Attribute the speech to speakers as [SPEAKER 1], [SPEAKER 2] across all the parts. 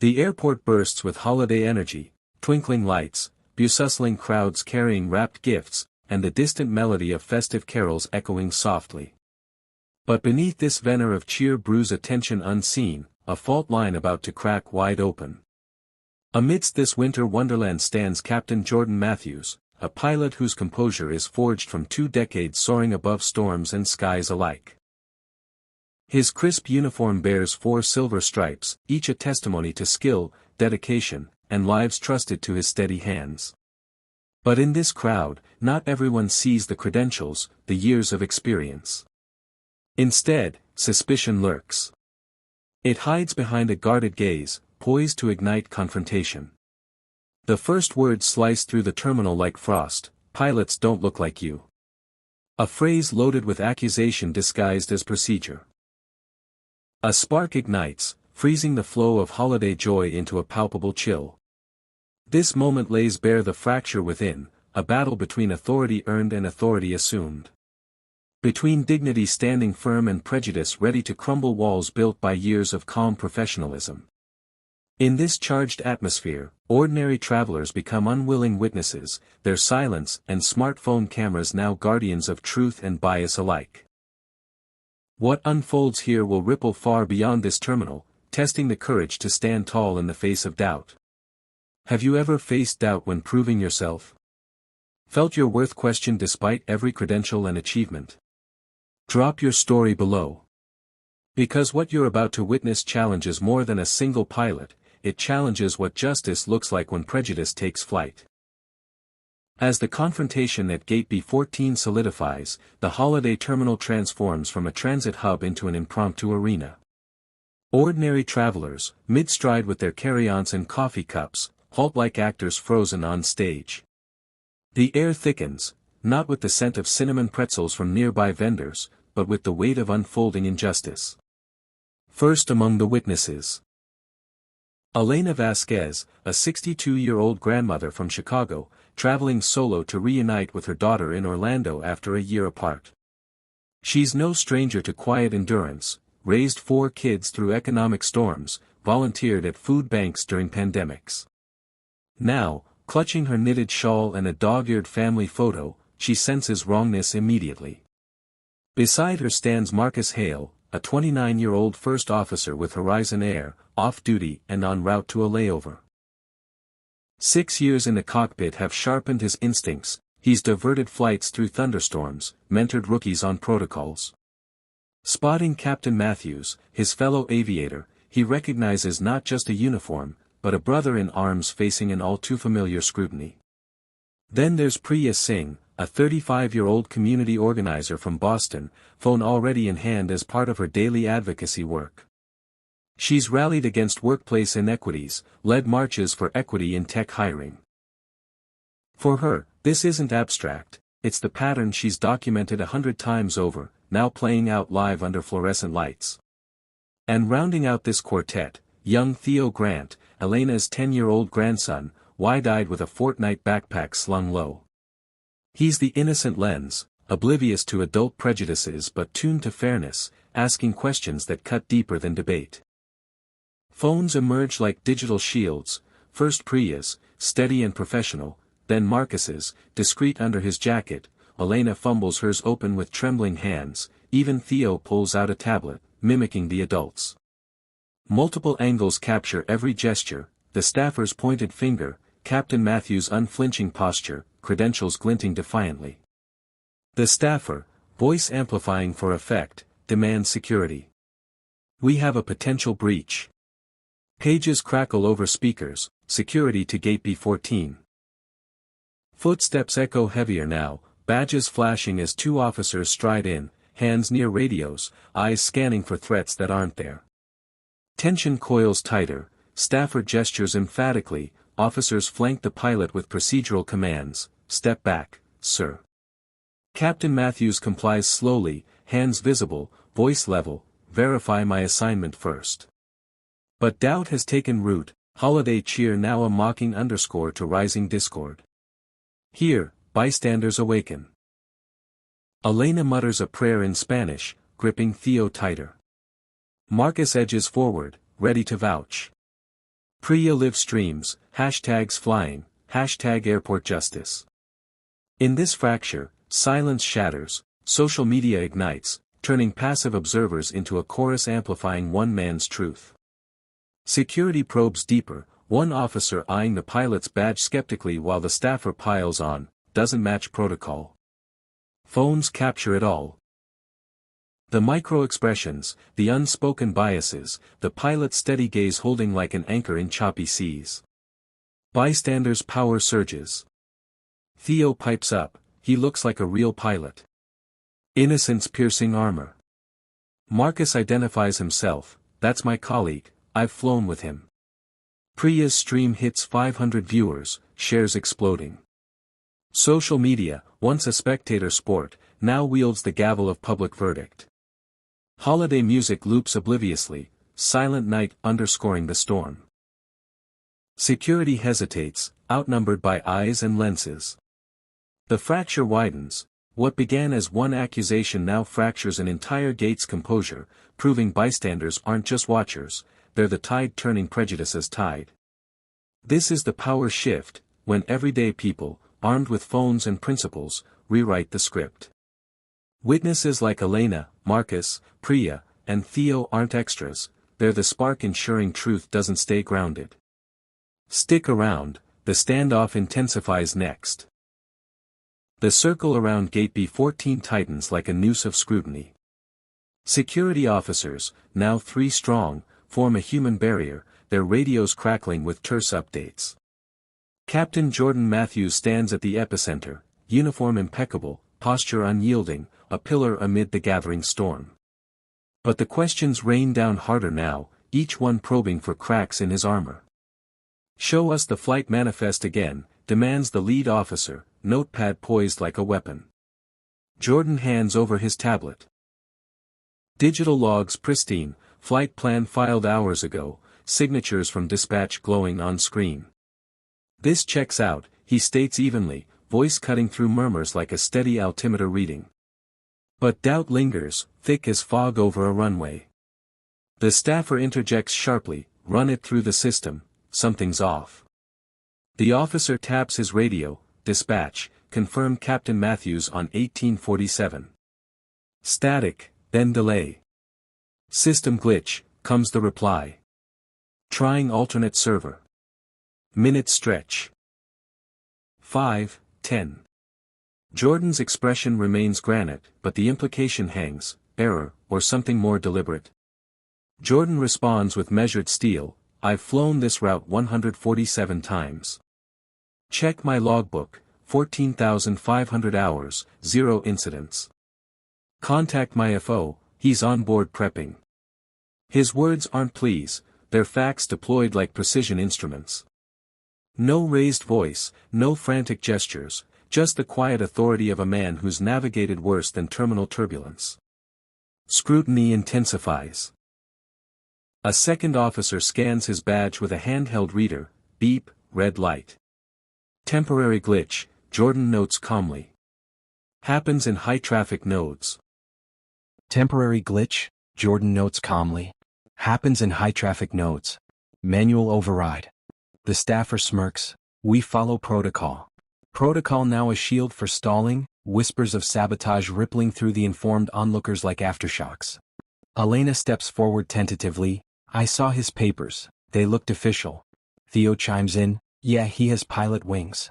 [SPEAKER 1] The airport bursts with holiday energy, twinkling lights, bustling crowds carrying wrapped gifts, and the distant melody of festive carols echoing softly. But beneath this veneer of cheer brews a tension unseen, a fault line about to crack wide open. Amidst this winter wonderland stands Captain Jordan Matthews, a pilot whose composure is forged from 2 decades soaring above storms and skies alike. His crisp uniform bears 4 silver stripes, each a testimony to skill, dedication, and lives trusted to his steady hands. But in this crowd, not everyone sees the credentials, the years of experience. Instead, suspicion lurks. It hides behind a guarded gaze, poised to ignite confrontation. The first words slice through the terminal like frost: "Pilots don't look like you." A phrase loaded with accusation disguised as procedure. A spark ignites, freezing the flow of holiday joy into a palpable chill. This moment lays bare the fracture within, a battle between authority earned and authority assumed. Between dignity standing firm and prejudice ready to crumble walls built by years of calm professionalism. In this charged atmosphere, ordinary travelers become unwilling witnesses, their silence and smartphone cameras now guardians of truth and bias alike. What unfolds here will ripple far beyond this terminal, testing the courage to stand tall in the face of doubt. Have you ever faced doubt when proving yourself? Felt your worth questioned despite every credential and achievement? Drop your story below. Because what you're about to witness challenges more than a single pilot, it challenges what justice looks like when prejudice takes flight. As the confrontation at Gate B14 solidifies, the holiday terminal transforms from a transit hub into an impromptu arena. Ordinary travelers, mid-stride with their carry-ons and coffee cups, halt like actors frozen on stage. The air thickens, not with the scent of cinnamon pretzels from nearby vendors, but with the weight of unfolding injustice. First among the witnesses. Elena Vasquez, a 62-year-old grandmother from Chicago, traveling solo to reunite with her daughter in Orlando after a year apart. She's no stranger to quiet endurance, raised 4 kids through economic storms, volunteered at food banks during pandemics. Now, clutching her knitted shawl and a dog-eared family photo, she senses wrongness immediately. Beside her stands Marcus Hale, a 29-year-old first officer with Horizon Air, off-duty and en route to a layover. 6 years in the cockpit have sharpened his instincts, he's diverted flights through thunderstorms, mentored rookies on protocols. Spotting Captain Matthews, his fellow aviator, he recognizes not just a uniform, but a brother in arms facing an all-too-familiar scrutiny. Then there's Priya Singh, a 35-year-old community organizer from Boston, phone already in hand as part of her daily advocacy work. She's rallied against workplace inequities, led marches for equity in tech hiring. For her, this isn't abstract, it's the pattern she's documented 100 times over, now playing out live under fluorescent lights. And rounding out this quartet, young Theo Grant, Elena's 10-year-old grandson, wide-eyed with a Fortnite backpack slung low. He's the innocent lens, oblivious to adult prejudices but tuned to fairness, asking questions that cut deeper than debate. Phones emerge like digital shields, first Priya's, steady and professional, then Marcus's, discreet under his jacket. Elena fumbles hers open with trembling hands, even Theo pulls out a tablet, mimicking the adults. Multiple angles capture every gesture, the staffer's pointed finger, Captain Matthews' unflinching posture, credentials glinting defiantly. The staffer, voice amplifying for effect, demands security. We have a potential breach. Pages crackle over speakers, security to Gate B14. Footsteps echo heavier now, badges flashing as 2 officers stride in, hands near radios, eyes scanning for threats that aren't there. Tension coils tighter, staffer gestures emphatically, officers flank the pilot with procedural commands, step back, sir. Captain Matthews complies slowly, hands visible, voice level, verify my assignment first. But doubt has taken root, holiday cheer now a mocking underscore to rising discord. Here, bystanders awaken. Elena mutters a prayer in Spanish, gripping Theo tighter. Marcus edges forward, ready to vouch. Priya live streams, hashtags flying, hashtag airport justice. In this fracture, silence shatters, social media ignites, turning passive observers into a chorus amplifying one man's truth. Security probes deeper, one officer eyeing the pilot's badge skeptically while the staffer piles on, doesn't match protocol. Phones capture it all. The micro-expressions, the unspoken biases, the pilot's steady gaze holding like an anchor in choppy seas. Bystanders' power surges. Theo pipes up, he looks like a real pilot. Innocence piercing armor. Marcus identifies himself, that's my colleague, I've flown with him. Priya's stream hits 500 viewers, shares exploding. Social media, once a spectator sport, now wields the gavel of public verdict. Holiday music loops obliviously, Silent Night underscoring the storm. Security hesitates, outnumbered by eyes and lenses. The fracture widens. What began as one accusation now fractures an entire gate's composure, proving bystanders aren't just watchers, they're the tide turning prejudice's tide. This is the power shift, when everyday people, armed with phones and principles, rewrite the script. Witnesses like Elena, Marcus, Priya, and Theo aren't extras, they're the spark ensuring truth doesn't stay grounded. Stick around, the standoff intensifies next. The circle around Gate B14 tightens like a noose of scrutiny. Security officers, now 3 strong, form a human barrier, their radios crackling with terse updates. Captain Jordan Matthews stands at the epicenter, uniform impeccable, posture unyielding, a pillar amid the gathering storm. But the questions rain down harder now, each one probing for cracks in his armor. "Show us the flight manifest again," demands the lead officer, notepad poised like a weapon. Jordan hands over his tablet. Digital logs pristine, flight plan filed hours ago, signatures from dispatch glowing on screen. "This checks out," he states evenly, voice cutting through murmurs like a steady altimeter reading. But doubt lingers, thick as fog over a runway. The staffer interjects sharply, "Run it through the system, something's off." The officer taps his radio, "Dispatch, confirm Captain Matthews on 1847. Static, then delay. System glitch," comes the reply. "Trying alternate server." Minutes stretch. 5, 10. Jordan's expression remains granite, but the implication hangs, error, or something more deliberate. Jordan responds with measured steel, "I've flown this route 147 times. Check my logbook, 14,500 hours, 0 incidents. Contact my FO, he's on board prepping." His words aren't pleas, they're facts deployed like precision instruments. No raised voice, no frantic gestures, just the quiet authority of a man who's navigated worse than terminal turbulence. Scrutiny intensifies. A second officer scans his badge with a handheld reader, beep, red light. Temporary glitch, Jordan notes calmly. Happens in high-traffic nodes.
[SPEAKER 2] Temporary glitch, Jordan notes calmly. Happens in high-traffic nodes. Manual override. The staffer smirks. "We follow protocol." Protocol now a shield for stalling, whispers of sabotage rippling through the informed onlookers like aftershocks. Elena steps forward tentatively. "I saw his papers, they looked official." Theo chimes in, "Yeah, he has pilot wings."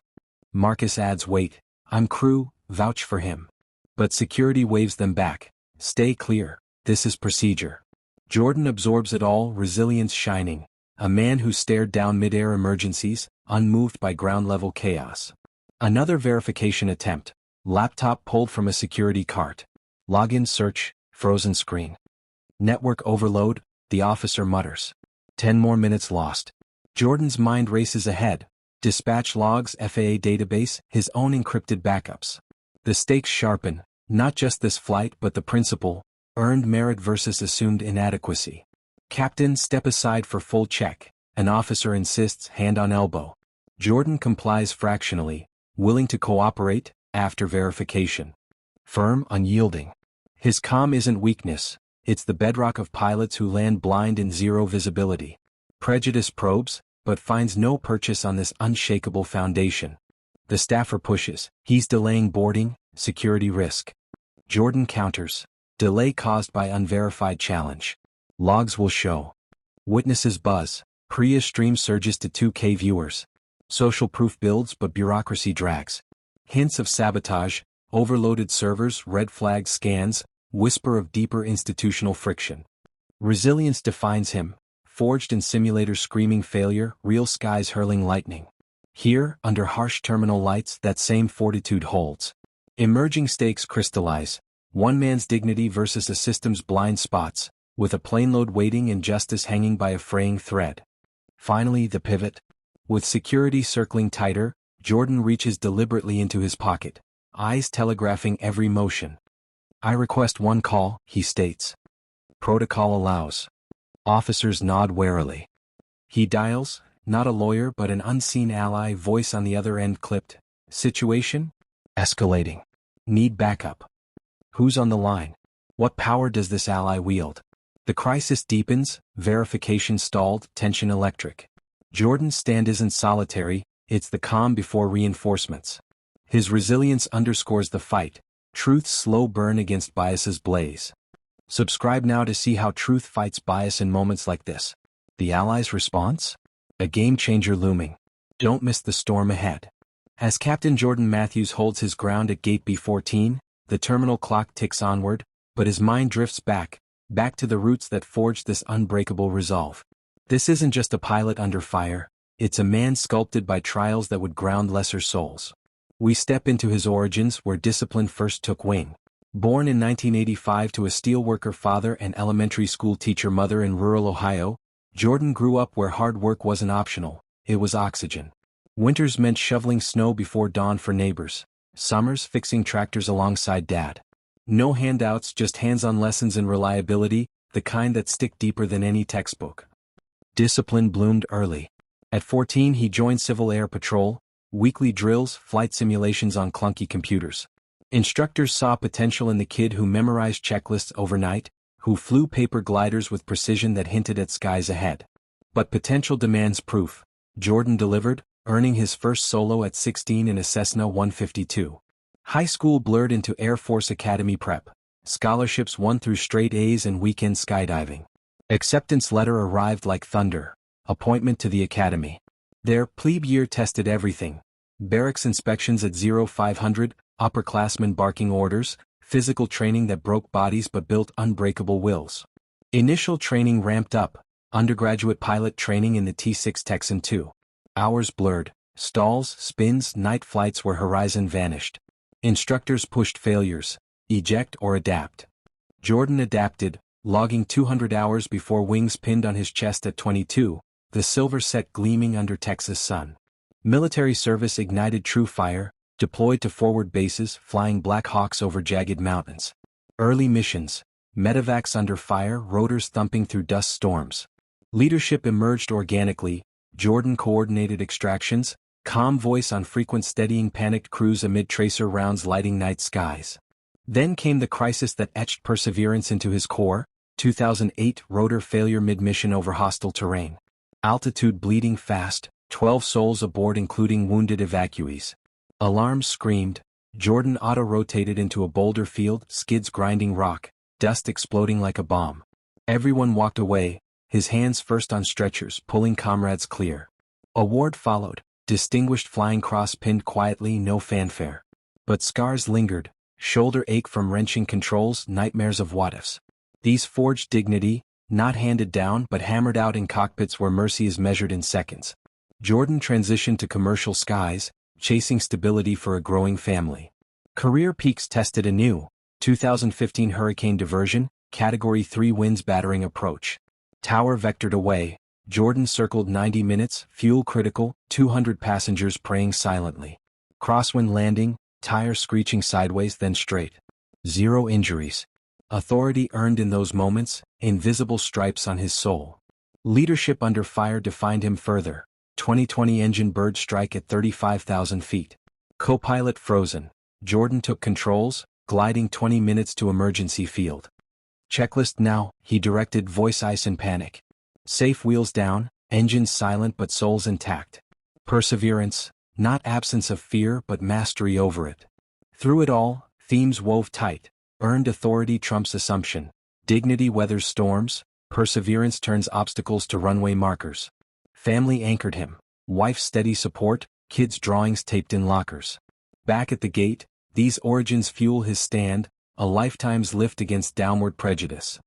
[SPEAKER 2] Marcus adds, "Wait, I'm crew, vouch for him." But security waves them back. "Stay clear, this is procedure." Jordan absorbs it all, resilience shining. A man who stared down mid-air emergencies, unmoved by ground-level chaos. Another verification attempt. Laptop pulled from a security cart. Login search, frozen screen. Network overload, the officer mutters. 10 more minutes lost. Jordan's mind races ahead. Dispatch logs, FAA database, his own encrypted backups. The stakes sharpen, not just this flight but the principle, earned merit versus assumed inadequacy. "Captain, step aside for full check," an officer insists, hand on elbow. Jordan complies fractionally, willing to cooperate, after verification. Firm, unyielding. His calm isn't weakness, it's the bedrock of pilots who land blind in zero visibility. Prejudice probes, but finds no purchase on this unshakable foundation. The staffer pushes, he's delaying boarding, security risk. Jordan counters, delay caused by unverified challenge. Logs will show. Witnesses buzz, Priya stream surges to 2K viewers. Social proof builds but bureaucracy drags. Hints of sabotage, overloaded servers, red flag scans, whisper of deeper institutional friction. Resilience defines him, forged in simulator screaming failure, real skies hurling lightning. Here, under harsh terminal lights, that same fortitude holds. Emerging stakes crystallize, one man's dignity versus a system's blind spots, with a plane load waiting and justice hanging by a fraying thread. Finally, the pivot. With security circling tighter, Jordan reaches deliberately into his pocket, eyes telegraphing every motion. I request one call, he states. Protocol allows. Officers nod warily. He dials, not a lawyer but an unseen ally, voice on the other end clipped. Situation? Escalating. Need backup. Who's on the line? What power does this ally wield? The crisis deepens, verification stalled, tension electric. Jordan's stand isn't solitary, it's the calm before reinforcements. His resilience underscores the fight, truth's slow burn against bias's blaze. Subscribe now to see how truth fights bias in moments like this. The Allies' response? A game-changer looming. Don't miss the storm ahead. As Captain Jordan Matthews holds his ground at Gate B14, the terminal clock ticks onward, but his mind drifts back to the roots that forged this unbreakable resolve. This isn't just a pilot under fire, it's a man sculpted by trials that would ground lesser souls. We step into his origins where discipline first took wing. Born in 1985 to a steelworker father and elementary school teacher mother in rural Ohio, Jordan grew up where hard work wasn't optional, it was oxygen. Winters meant shoveling snow before dawn for neighbors, summers fixing tractors alongside dad. No handouts, just hands-on lessons in reliability, the kind that stick deeper than any textbook. Discipline bloomed early. At 14 he joined Civil Air Patrol, weekly drills, flight simulations on clunky computers. Instructors saw potential in the kid who memorized checklists overnight, who flew paper gliders with precision that hinted at skies ahead. But potential demands proof. Jordan delivered, earning his first solo at 16 in a Cessna 152. High school blurred into Air Force Academy prep. Scholarships won through straight A's and weekend skydiving. Acceptance letter arrived like thunder. Appointment to the academy. Their plebe year tested everything. Barracks inspections at 0500, upperclassmen barking orders, physical training that broke bodies but built unbreakable wills. Initial training ramped up, undergraduate pilot training in the T-6 Texan II. Hours blurred, stalls, spins, night flights where horizon vanished. Instructors pushed failures, eject or adapt. Jordan adapted, logging 200 hours before wings pinned on his chest at 22, the silver set gleaming under Texas sun. Military service ignited true fire, deployed to forward bases, flying Black Hawks over jagged mountains. Early missions, medevacs under fire, rotors thumping through dust storms. Leadership emerged organically, Jordan coordinated extractions, calm voice on frequent steadying panicked crews amid tracer rounds lighting night skies. Then came the crisis that etched perseverance into his core, 2008 rotor failure mid-mission over hostile terrain. Altitude bleeding fast, 12 souls aboard including wounded evacuees. Alarms screamed, Jordan auto-rotated into a boulder field, skids grinding rock, dust exploding like a bomb. Everyone walked away, his hands first on stretchers pulling comrades clear. Award followed, distinguished flying cross pinned quietly, no fanfare. But scars lingered, shoulder ache from wrenching controls, nightmares of what-ifs. These forged dignity, not handed down but hammered out in cockpits where mercy is measured in seconds. Jordan transitioned to commercial skies, chasing stability for a growing family. Career peaks tested anew, 2015 hurricane diversion, Category 3 winds battering approach. Tower vectored away, Jordan circled 90 minutes, fuel critical, 200 passengers praying silently. Crosswind landing, tire screeching sideways then straight. 0 injuries. Authority earned in those moments, invisible stripes on his soul. Leadership under fire defined him further. 2020 engine bird strike at 35,000 feet. Co-pilot frozen. Jordan took controls, gliding 20 minutes to emergency field. Checklist now, he directed voice ice in panic. Safe wheels down, Engines silent but souls intact. Perseverance, not absence of fear but mastery over it. Through it all, themes wove tight. Earned authority trumps assumption. Dignity weathers storms. Perseverance turns obstacles to runway markers. Family anchored him. Wife's steady support, kids' drawings taped in lockers. Back at the gate, these origins fuel his stand, a lifetime's lift against downward prejudice.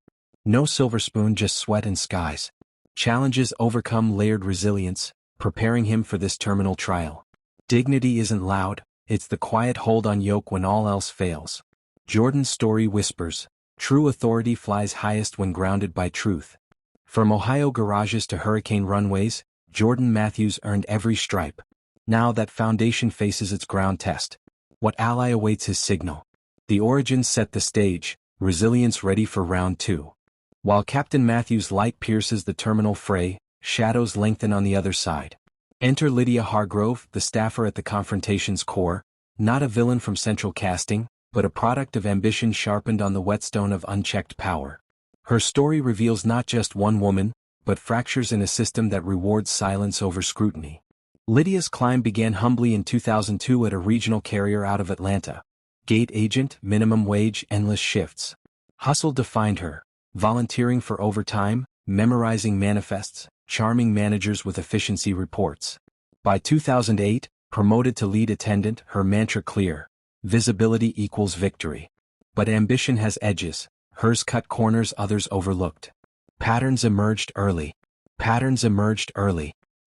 [SPEAKER 2] No silver spoon, just sweat and skies. Challenges overcome layered resilience, preparing him for this terminal trial. Dignity isn't loud, it's the quiet hold on yoke when all else fails. Jordan's story whispers, true authority flies highest when grounded by truth. From Ohio garages to hurricane runways, Jordan Matthews earned every stripe. Now that foundation faces its ground test. What ally awaits his signal? The origins set the stage, resilience ready for round 2. While Captain Matthews' light pierces the terminal fray, shadows lengthen on the other side. Enter Lydia Hargrove, the staffer at the Confrontation's core, not a villain from central casting, but a product of ambition sharpened on the whetstone of unchecked power. Her story reveals not just one woman, but fractures in a system that rewards silence over scrutiny. Lydia's climb began humbly in 2002 at a regional carrier out of Atlanta. Gate agent, minimum wage, endless shifts. Hustle defined her, volunteering for overtime, memorizing manifests, charming managers with efficiency reports. By 2008, promoted to lead attendant, her mantra clear: visibility equals victory. But ambition has edges, hers cut corners others overlooked. Patterns emerged early.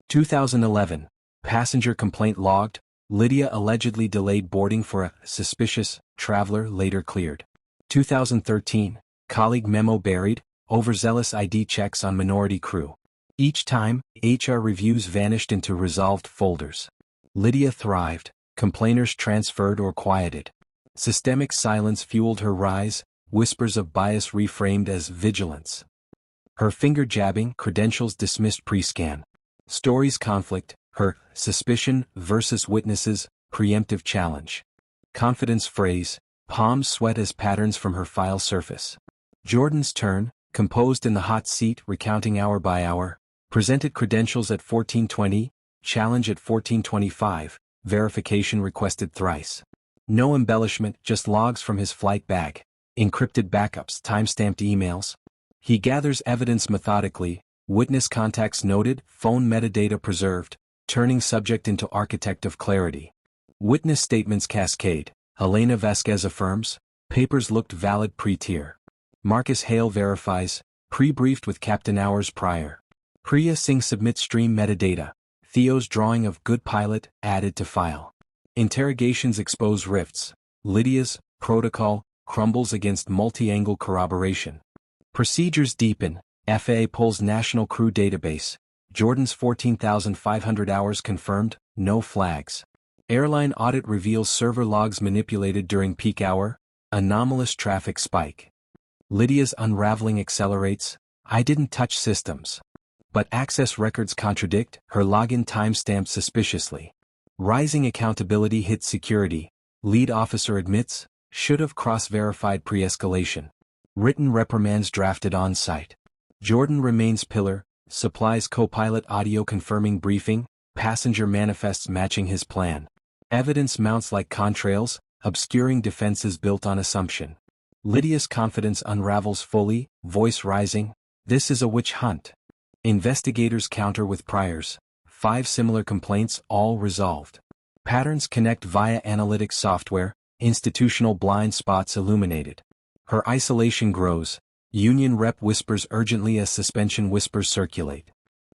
[SPEAKER 2] 2011. Passenger complaint logged, Lydia allegedly delayed boarding for a suspicious traveler later cleared. 2013. Colleague memo buried, overzealous ID checks on minority crew. Each time, HR reviews vanished into resolved folders. Lydia thrived, complainers transferred or quieted. Systemic silence fueled her rise, whispers of bias reframed as vigilance. Her finger-jabbing, credentials dismissed pre-scan. Stories conflict, her suspicion versus witnesses, preemptive challenge. Confidence phrase, palms sweat as patterns from her file surface. Jordan's turn, composed in the hot seat recounting hour by hour, presented credentials at 1420, challenge at 1425, verification requested thrice. No embellishment, just logs from his flight bag, encrypted backups, time-stamped emails. He gathers evidence methodically, witness contacts noted, phone metadata preserved, turning subject into architect of clarity. Witness statements cascade. Helena Vasquez affirms, papers looked valid pre-tier. Marcus Hale verifies, pre-briefed with Captain hours prior. Priya Singh submits stream metadata. Theo's drawing of good pilot added to file. Interrogations expose rifts. Lydia's protocol crumbles against multi-angle corroboration. Procedures deepen. FAA pulls national crew database. Jordan's 14,500 hours confirmed, no flags. Airline audit reveals server logs manipulated during peak hour, anomalous traffic spike. Lydia's unraveling accelerates, I didn't touch systems. But access records contradict, her login timestamped suspiciously. Rising accountability hits security, lead officer admits, should have cross-verified pre-escalation. Written reprimands drafted on-site. Jordan remains pillar, supplies co-pilot audio confirming briefing, passenger manifests matching his plan. Evidence mounts like contrails, obscuring defenses built on assumption. Lydia's confidence unravels fully, voice rising, this is a witch hunt. Investigators counter with priors, 5 similar complaints all resolved. Patterns connect via analytics software, institutional blind spots illuminated. Her isolation grows, union rep whispers urgently as suspension whispers circulate.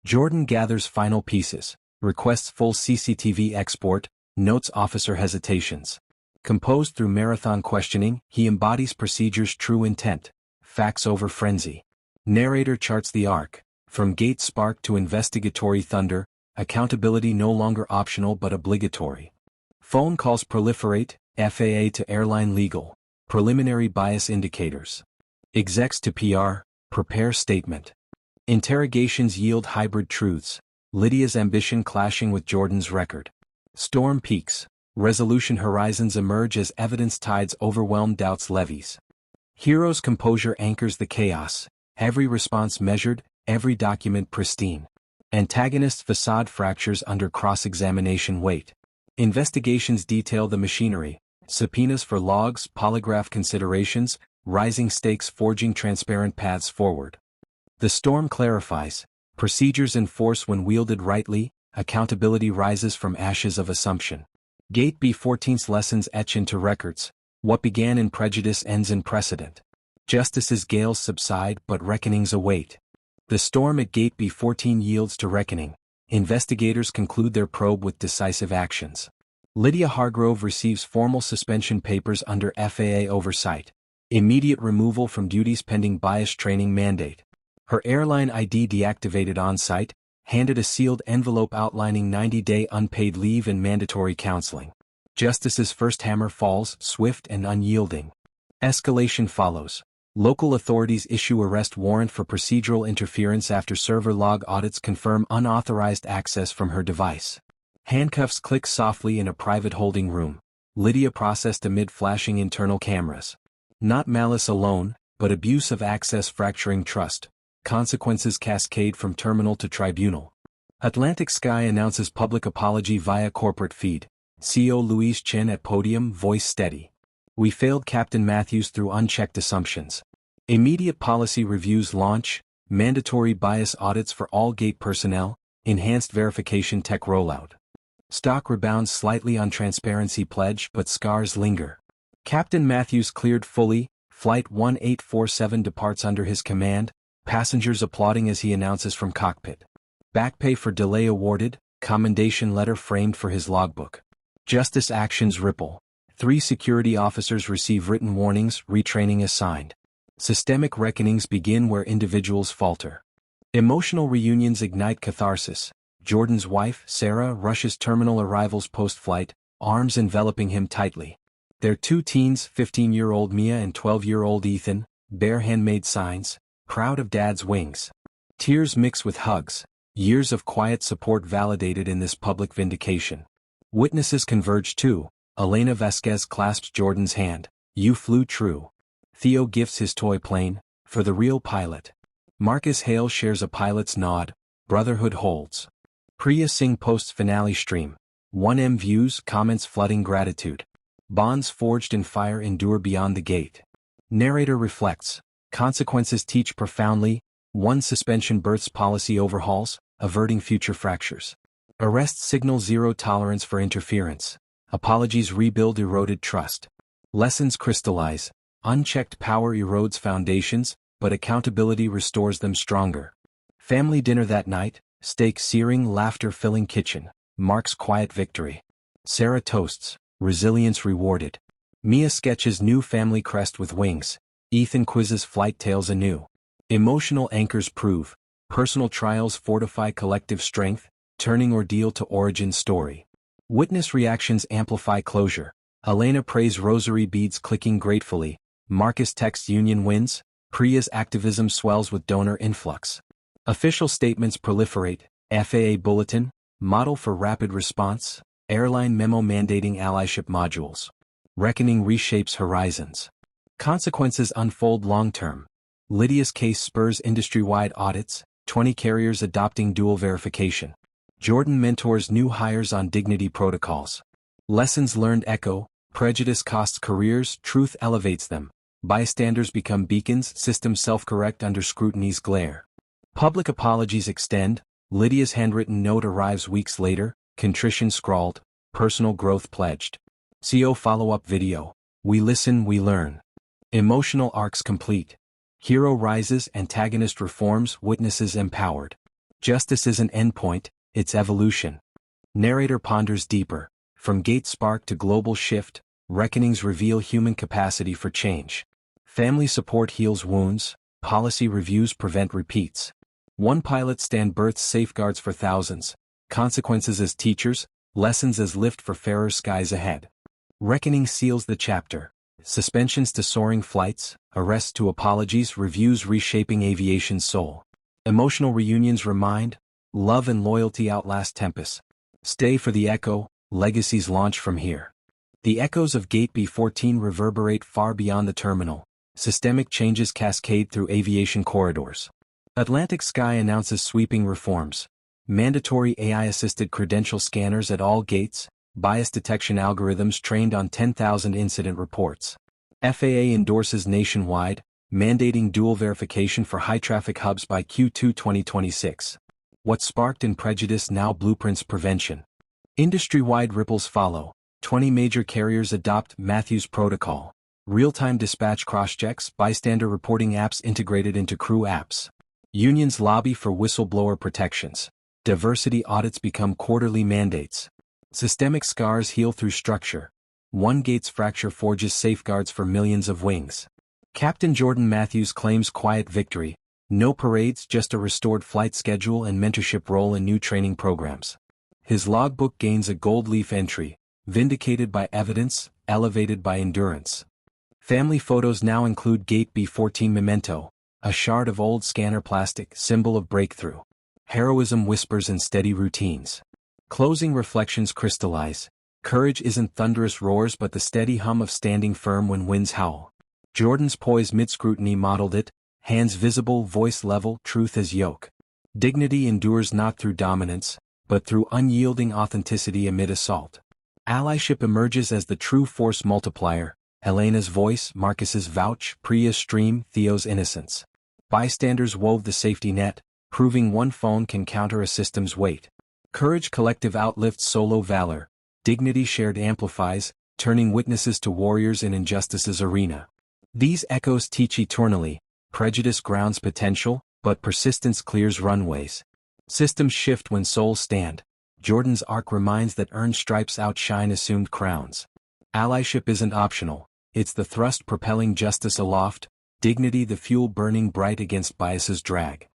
[SPEAKER 2] Jordan gathers final pieces, requests full CCTV export, notes officer hesitations. Composed through marathon questioning, he embodies procedure's true intent, facts over frenzy. Narrator charts the arc, from gate spark to investigatory thunder, accountability no longer optional but obligatory. Phone calls proliferate, FAA to airline legal, preliminary bias indicators. Execs to PR, prepare statement. Interrogations yield hybrid truths, Lydia's ambition clashing with Jordan's record. Storm peaks, resolution horizons emerge as evidence tides overwhelm doubt's levees. Hero's composure anchors the chaos, every response measured, every document pristine. Antagonist's facade fractures under cross-examination weight. Investigations detail the machinery, subpoenas for logs, polygraph considerations, rising stakes forging transparent paths forward. The storm clarifies, procedures enforce when wielded rightly, accountability rises from ashes of assumption. Gate B14's lessons etch into records, what began in prejudice ends in precedent. Justice's gales subside but reckonings await. The storm at Gate B14 yields to reckoning. Investigators conclude their probe with decisive actions. Lydia Hargrove receives formal suspension papers under FAA oversight. Immediate removal from duties pending bias training mandate. Her airline ID deactivated on-site, handed a sealed envelope outlining 90-day unpaid leave and mandatory counseling. Justice's first hammer falls, swift and unyielding. Escalation follows. Local authorities issue arrest warrant for procedural interference after server log audits confirm unauthorized access from her device. Handcuffs click softly in a private holding room. Lydia processed amid flashing internal cameras. Not malice alone, but abuse of access fracturing trust. Consequences cascade from terminal to tribunal. Atlantic Sky announces public apology via corporate feed. CEO Louise Chen at podium, voice steady. We failed Captain Matthews through unchecked assumptions. Immediate policy reviews launch, mandatory bias audits for all gate personnel, enhanced verification tech rollout. Stock rebounds slightly on transparency pledge but scars linger. Captain Matthews cleared fully, Flight 1847 departs under his command, passengers applauding as he announces from cockpit. Back pay for delay awarded, commendation letter framed for his logbook. Justice actions ripple. 3 security officers receive written warnings, retraining assigned. Systemic reckonings begin where individuals falter. Emotional reunions ignite catharsis. Jordan's wife, Sarah, rushes terminal arrivals post-flight, arms enveloping him tightly. Their 2 teens, 15-year-old Mia and 12-year-old Ethan, bear handmade signs, proud of Dad's wings. Tears mix with hugs, years of quiet support validated in this public vindication. Witnesses converge too. Elena Vasquez clasps Jordan's hand. You flew true. Theo gifts his toy plane, for the real pilot. Marcus Hale shares a pilot's nod. Brotherhood holds. Priya Singh posts finale stream. 1M views, comments flooding gratitude. Bonds forged in fire endure beyond the gate. Narrator reflects. Consequences teach profoundly. 1 suspension births policy overhauls, averting future fractures. Arrests signal zero tolerance for interference. Apologies rebuild eroded trust. Lessons crystallize. Unchecked power erodes foundations, but accountability restores them stronger. Family dinner that night, steak searing, laughter filling kitchen, marks quiet victory. Sarah toasts, resilience rewarded. Mia sketches new family crest with wings. Ethan quizzes flight tales anew. Emotional anchors prove. Personal trials fortify collective strength, turning ordeal to origin story. Witness reactions amplify closure. Elena prays rosary beads clicking gratefully. Marcus texts union wins. Priya's activism swells with donor influx. Official statements proliferate. FAA bulletin, model for rapid response. Airline memo mandating allyship modules. Reckoning reshapes horizons. Consequences unfold long-term. Lydia's case spurs industry-wide audits. 20 carriers adopting dual verification. Jordan mentors new hires on dignity protocols. Lessons learned echo. Prejudice costs careers, truth elevates them. Bystanders become beacons, systems self-correct under scrutiny's glare. Public apologies extend. Lydia's handwritten note arrives weeks later, contrition scrawled, personal growth pledged. CO follow-up video. We listen, we learn. Emotional arcs complete. Hero rises, antagonist reforms, witnesses empowered. Justice isn't endpoint, it's evolution. Narrator ponders deeper. From gate spark to global shift, reckonings reveal human capacity for change. Family support heals wounds, policy reviews prevent repeats. 1 pilot stand births safeguards for thousands, consequences as teachers, lessons as lift for fairer skies ahead. Reckoning seals the chapter. Suspensions to soaring flights, arrests to apologies, reviews reshaping aviation's soul. Emotional reunions remind, love and loyalty outlast tempests. Stay for the echo, legacies launch from here. The echoes of Gate B14 reverberate far beyond the terminal. Systemic changes cascade through aviation corridors. Atlantic Sky announces sweeping reforms. mandatory AI-assisted credential scanners at all gates, bias detection algorithms trained on 10,000 incident reports. FAA endorses nationwide, mandating dual verification for high-traffic hubs by Q2 2026. What sparked in prejudice now blueprints prevention. Industry-wide ripples follow. 20 major carriers adopt Matthews Protocol. Real-time dispatch crosschecks, bystander reporting apps integrated into crew apps. Unions lobby for whistleblower protections. Diversity audits become quarterly mandates. Systemic scars heal through structure. One gate's fracture forges safeguards for millions of wings. Captain Jordan Matthews claims quiet victory. No parades, just a restored flight schedule and mentorship role in new training programs. His logbook gains a gold leaf entry, vindicated by evidence, elevated by endurance. Family photos now include Gate B14 memento, a shard of old scanner plastic, symbol of breakthrough. Heroism whispers in steady routines. Closing reflections crystallize. Courage isn't thunderous roars but the steady hum of standing firm when winds howl. Jordan's poise mid-scrutiny modeled it, hands visible, voice level, truth as yoke. Dignity endures not through dominance, but through unyielding authenticity amid assault. Allyship emerges as the true force multiplier, Elena's voice, Marcus's vouch, Priya's stream, Theo's innocence. Bystanders wove the safety net, proving one phone can counter a system's weight. Courage collective outlifts solo valor, dignity shared amplifies, turning witnesses to warriors in injustice's arena. These echoes teach eternally, prejudice grounds potential, but persistence clears runways. Systems shift when souls stand. Jordan's arc reminds that earned stripes outshine assumed crowns. Allyship isn't optional, it's the thrust propelling justice aloft, dignity the fuel burning bright against bias's drag.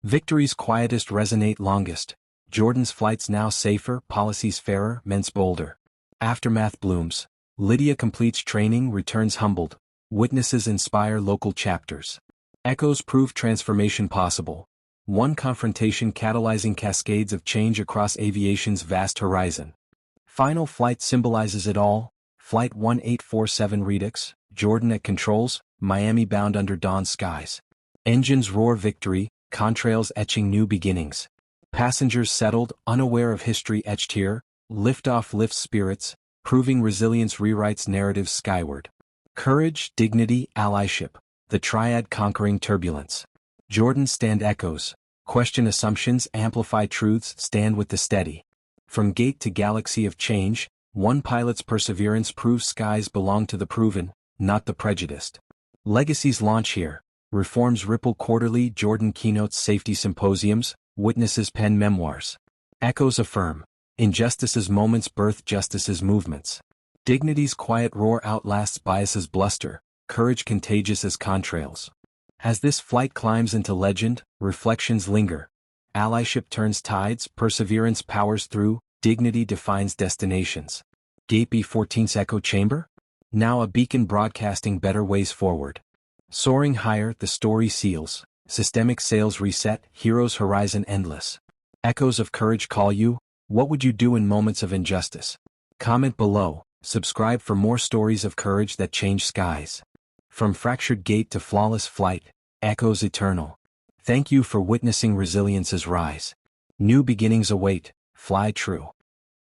[SPEAKER 2] Victory's quietest resonate longest. Jordan's flights now safer, policies fairer, men's bolder. Aftermath blooms. Lydia completes training, returns humbled. Witnesses inspire local chapters. Echoes prove transformation possible. One confrontation catalyzing cascades of change across aviation's vast horizon. Final flight symbolizes it all. Flight 1847 Redux, Jordan at controls, Miami bound under dawn skies. Engines roar victory, contrails etching new beginnings. Passengers settled, unaware of history etched here. Liftoff lifts spirits, proving resilience rewrites narratives skyward. Courage, dignity, allyship, the triad conquering turbulence. Jordan's stand echoes, question assumptions, amplify truths, stand with the steady. From gate to galaxy of change, one pilot's perseverance proves skies belong to the proven, not the prejudiced. Legacies launch here, reforms ripple quarterly, Jordan keynotes safety symposiums, witnesses pen memoirs. Echoes affirm, injustice's moments birth justice's movements. Dignity's quiet roar outlasts bias's bluster, courage contagious as contrails. As this flight climbs into legend, reflections linger. Allyship turns tides, perseverance powers through, dignity defines destinations. Gate B14's echo chamber? Now a beacon broadcasting better ways forward. Soaring higher, the story seals. Systemic sails reset, heroes' horizon endless. Echoes of courage call you. What would you do in moments of injustice? Comment below. Subscribe for more stories of courage that change skies. From fractured gate to flawless flight, echoes eternal. Thank you for witnessing resilience's rise. New beginnings await, fly true.